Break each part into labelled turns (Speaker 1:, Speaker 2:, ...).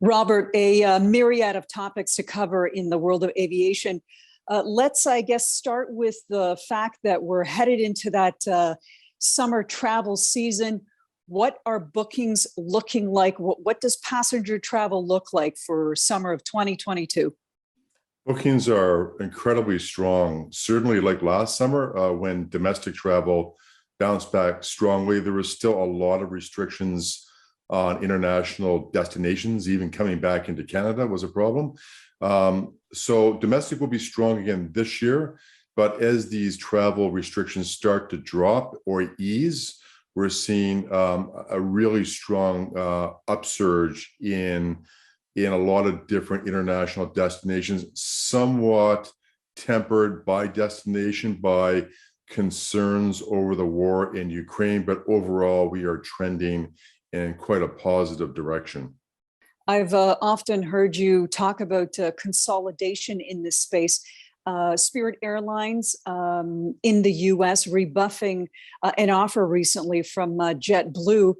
Speaker 1: Robert, a myriad of topics to cover in the world of aviation. Let's, I guess, start with the fact that we're headed into that summer travel season. What are bookings looking like? What does passenger travel look like for summer of 2022?
Speaker 2: Bookings are incredibly strong. Certainly, like last summer, when domestic travel bounced back strongly, there was still a lot of restrictions on international destinations. Even coming back into Canada was a problem. So domestic will be strong again this year, but as these travel restrictions start to drop or ease, we're seeing a really strong upsurge in a lot of different international destinations, somewhat tempered by destination, by concerns over the war in Ukraine, but overall we are trending in quite a positive direction.
Speaker 1: I've often heard you talk about consolidation in this space. Spirit Airlines in the US rebuffing an offer recently from JetBlue.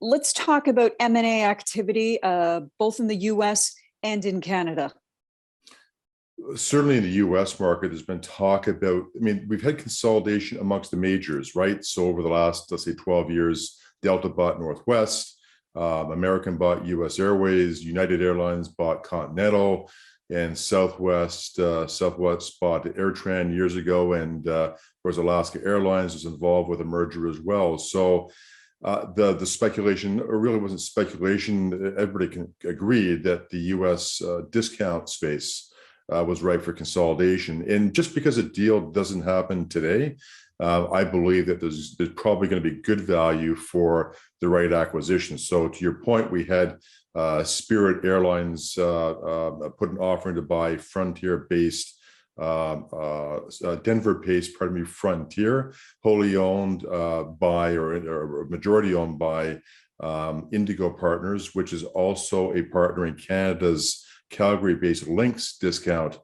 Speaker 1: Let's talk about M&A activity, both in the US and in Canada.
Speaker 2: Certainly in the US market, there's been talk about, we've had consolidation amongst the majors, right? So over the last, let's say 12 years, Delta bought Northwest, American bought US Airways, United Airlines bought Continental, and Southwest bought AirTran years ago, and of course Alaska Airlines was involved with a merger as well. So the speculation, or really wasn't speculation, everybody can agree that the US discount space was ripe for consolidation. And just because a deal doesn't happen today, I believe that there's probably going to be good value for the right acquisition. So to your point, we had Spirit Airlines put an offering to buy Frontier-based, Denver-based, Frontier, wholly owned by, or majority owned by Indigo Partners, which is also a partner in Canada's Calgary-based Lynx discount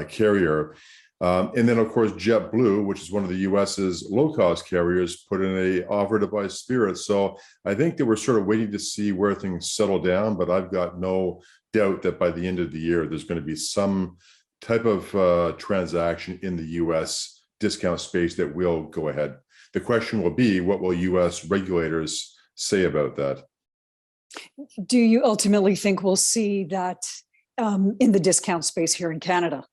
Speaker 2: carrier. And then, of course, JetBlue, which is one of the US's low-cost carriers, put in an offer to buy Spirit. So I think that we're sort of waiting to see where things settle down, but I've got no doubt that by the end of the year, there's going to be some type of transaction in the US discount space that will go ahead. The question will be, what will US regulators say about that?
Speaker 1: Do you ultimately think we'll see that in the discount space here in Canada?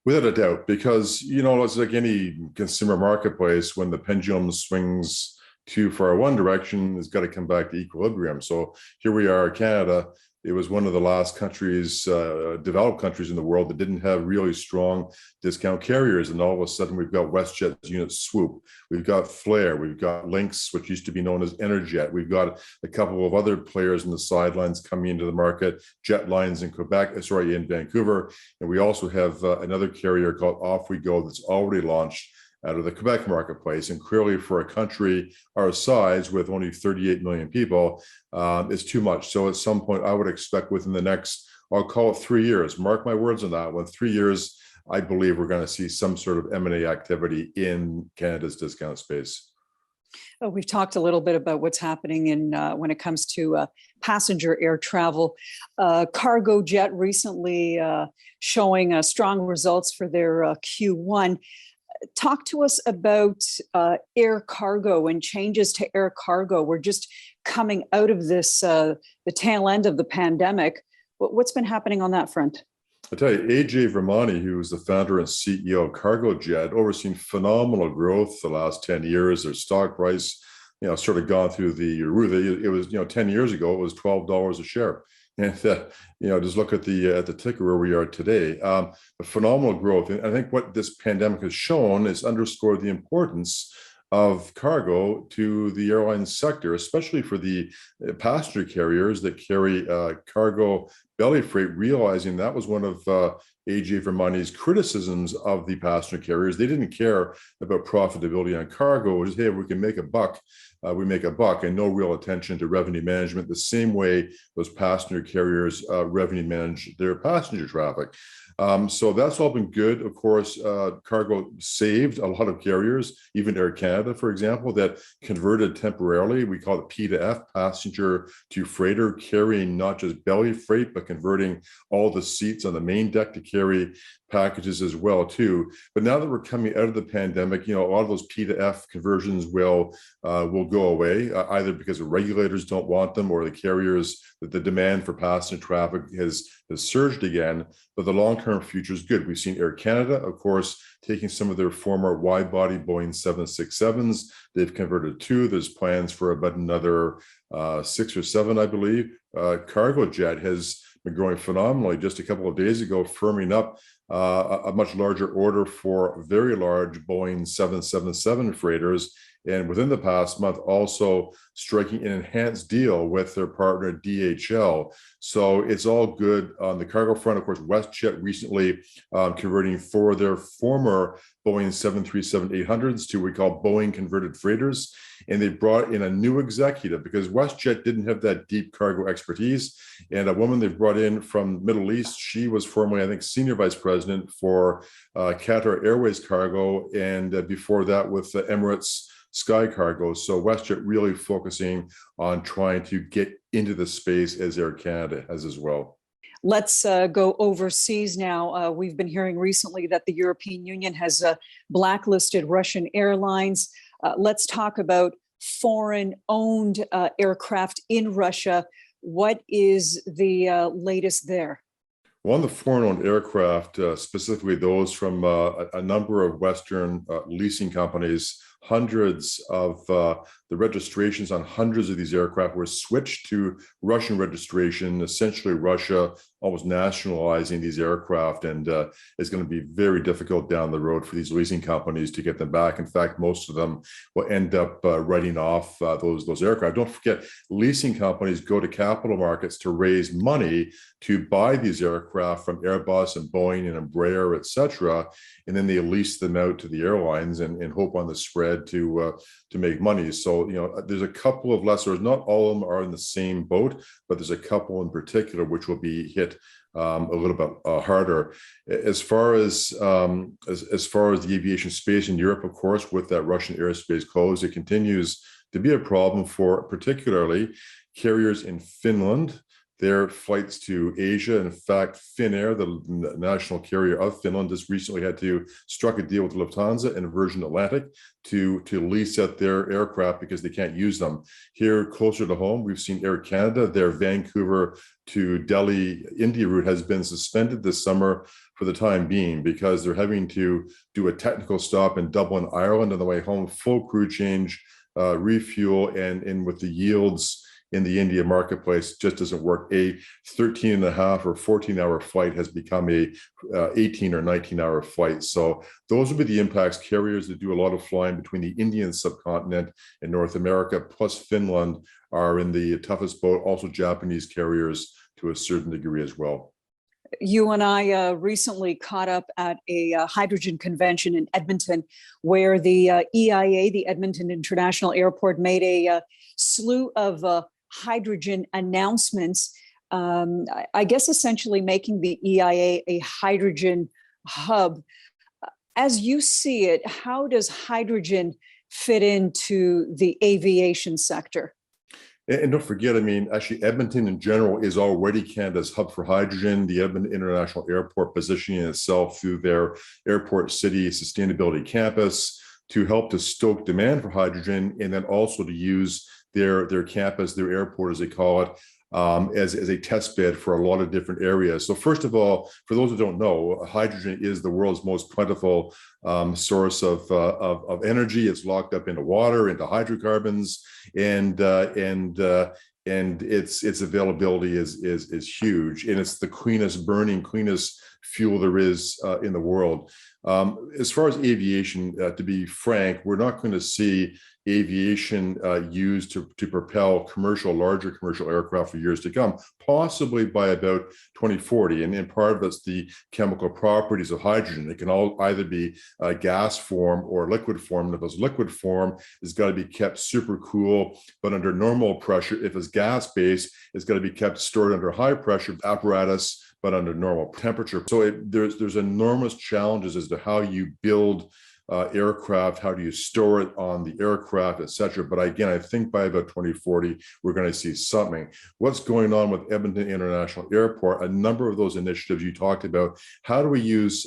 Speaker 2: Without a doubt, because, it's like any consumer marketplace, when the pendulum swings too far one direction, it's got to come back to equilibrium. So here we are, Canada. It was one of the last countries, developed countries in the world, that didn't have really strong discount carriers. And all of a sudden, we've got WestJet's unit Swoop. We've got Flair. We've got Lynx, which used to be known as Enerjet. We've got a couple of other players in the sidelines coming into the market, Jet Lines in in Vancouver. And we also have another carrier called Off We Go that's already launched out of the Quebec marketplace. And clearly for a country our size, with only 38 million people, is too much. So at some point, I would expect within the next, I'll call it 3 years, mark my words on that one, 3 years, I believe we're going to see some sort of M&A activity in Canada's discount space.
Speaker 1: We've talked a little bit about what's happening in when it comes to passenger air travel. Cargo Jet recently showing strong results for their Q1. Talk to us about air cargo and changes to air cargo. We're just coming out of this, the tail end of the pandemic. What's been happening on that front?
Speaker 2: I tell you, AJ Vermani, who is the founder and CEO of Cargo Jet, overseen phenomenal growth the last 10 years. Their stock price, sort of gone through the roof. It was, 10 years ago, it was $12 a share. And just look at the ticker where we are today. A phenomenal growth. And I think what this pandemic has shown is underscored the importance of cargo to the airline sector, especially for the passenger carriers that carry cargo belly freight, realizing that was one of AJ Vermonti's criticisms of the passenger carriers. They didn't care about profitability on cargo. It was, hey, if we can make a buck, we make a buck, and no real attention to revenue management, the same way those passenger carriers revenue manage their passenger traffic. So that's all been good. Of course, cargo saved a lot of carriers, even Air Canada, for example, that converted temporarily. We call it P to F, passenger to freighter, carrying not just belly freight, but converting all the seats on the main deck to carry packages as well too. But now that we're coming out of the pandemic, a lot of those P to F conversions will go away, either because the regulators don't want them or the carriers, that the demand for passenger traffic has surged again. But the long-term future is good. We've seen Air Canada, of course, taking some of their former wide-body Boeing 767s. They've converted 2. There's plans for about another 6 or 7, I believe. Cargojet has been growing phenomenally. Just a couple of days ago, firming up a much larger order for very large Boeing 777 freighters. And within the past month, also striking an enhanced deal with their partner DHL. So it's all good on the cargo front. Of course, WestJet recently converting 4 of their former Boeing 737-800s to what we call Boeing converted freighters. And they brought in a new executive because WestJet didn't have that deep cargo expertise. And a woman they've brought in from Middle East, she was formerly, I think, senior vice president for Qatar Airways Cargo, and before that with Emirates Sky Cargo. So WestJet really focusing on trying to get into the space as Air Canada has as well.
Speaker 1: Let's go overseas now. We've been hearing recently that the European Union has blacklisted Russian airlines. Let's talk about foreign-owned aircraft in Russia. What is the latest there?
Speaker 2: Well, on the foreign-owned aircraft, specifically those from a number of Western leasing companies, hundreds of the registrations on hundreds of these aircraft were switched to Russian registration, essentially Russia almost nationalizing these aircraft, and it's going to be very difficult down the road for these leasing companies to get them back. In fact, most of them will end up writing off those aircraft. Don't forget, leasing companies go to capital markets to raise money to buy these aircraft from Airbus and Boeing and Embraer, et cetera, and then they lease them out to the airlines and hope on the spread to make money. So, there's a couple of lessors, not all of them are in the same boat, but there's a couple in particular which will be hit a little bit harder. As far as the aviation space in Europe, of course, with that Russian airspace closed, it continues to be a problem for particularly carriers in Finland. Their flights to Asia. In fact, Finnair, the national carrier of Finland, just recently had to struck a deal with Lufthansa and Virgin Atlantic to lease out their aircraft because they can't use them. Here, closer to home, we've seen Air Canada, their Vancouver to Delhi, India route has been suspended this summer for the time being because they're having to do a technical stop in Dublin, Ireland on the way home, full crew change, refuel, and with the yields in the India marketplace just doesn't work. A 13 and a half or 14-hour flight has become a 18 or 19-hour flight. So those would be the impacts. Carriers that do a lot of flying between the Indian subcontinent and North America, plus Finland, are in the toughest boat. Also Japanese carriers to a certain degree as well.
Speaker 1: You and I recently caught up at a hydrogen convention in Edmonton, where the EIA, the Edmonton International Airport, made a slew of hydrogen announcements, I guess essentially making the EIA a hydrogen hub. As you see it, how does hydrogen fit into the aviation sector?
Speaker 2: And don't forget, actually, Edmonton in general is already Canada's hub for hydrogen. The Edmonton International Airport positioning itself through their Airport City Sustainability Campus to help to stoke demand for hydrogen, and then also to use their campus, their airport, as they call it, as a test bed for a lot of different areas. So first of all, for those who don't know, hydrogen is the world's most plentiful source of energy. It's locked up into water, into hydrocarbons, and its availability is huge, and it's the cleanest fuel there is in the world. As far as aviation, to be frank, we're not going to see aviation used to propel larger commercial aircraft for years to come, possibly by about 2040. And part of that's the chemical properties of hydrogen. It can all either be gas form or liquid form. And if it's liquid form, it's got to be kept super cool, but under normal pressure. If it's gas based, it's got to be kept stored under high pressure apparatus, but under normal temperature. So there's enormous challenges as to how you build aircraft, how do you store it on the aircraft, et cetera. But again, I think by about 2040, we're going to see something. What's going on with Edmonton International Airport, a number of those initiatives you talked about, how do we use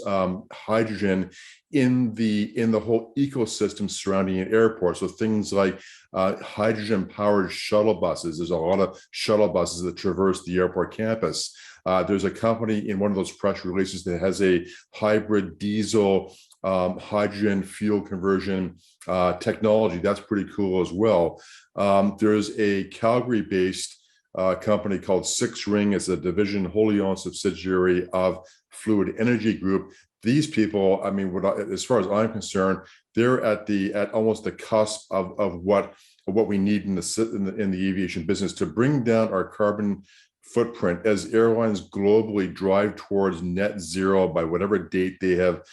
Speaker 2: hydrogen in the whole ecosystem surrounding an airport? So things like hydrogen-powered shuttle buses. There's a lot of shuttle buses that traverse the airport campus. There's a company in one of those press releases that has a hybrid diesel hydrogen fuel conversion technology. That's pretty cool as well. There's a Calgary-based company called Six Ring. It's a division, wholly owned subsidiary of Fluid Energy Group. These people, I mean, as far as I'm concerned, they're at almost the cusp of what we need in the aviation business to bring down our carbon footprint as airlines globally drive towards net zero by whatever date they have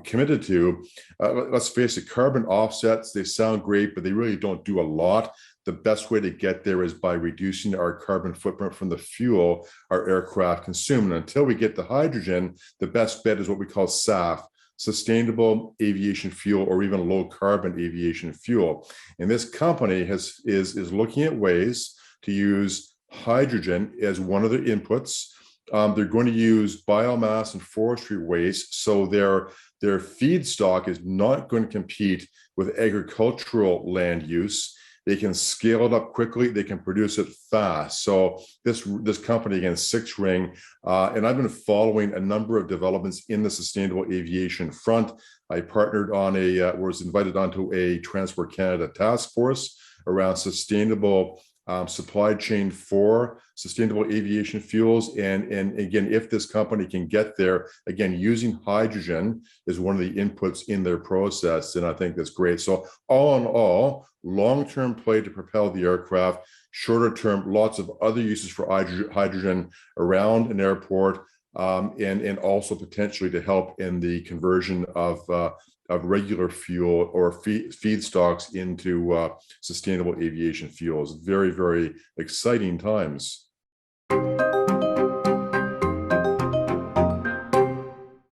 Speaker 2: committed to. Let's face it, carbon offsets, they sound great, but they really don't do a lot. The best way to get there is by reducing our carbon footprint from the fuel our aircraft consume. And until we get to hydrogen, the best bet is what we call SAF, sustainable aviation fuel, or even low carbon aviation fuel. And this company is looking at ways to use hydrogen as one of the inputs. They're going to use biomass and forestry waste, so their feedstock is not going to compete with agricultural land use. They can scale it up quickly. They can produce it fast. So this company, again, Six Ring, and I've been following a number of developments in the sustainable aviation front. I partnered on was invited onto a Transport Canada task force around sustainable supply chain for sustainable aviation fuels. And again, if this company can get there, again, using hydrogen is one of the inputs in their process. And I think that's great. So all in all, long-term play to propel the aircraft, shorter term, lots of other uses for hydrogen around an airport, and also potentially to help in the conversion of regular fuel or feedstocks into sustainable aviation fuels. Very, very exciting times.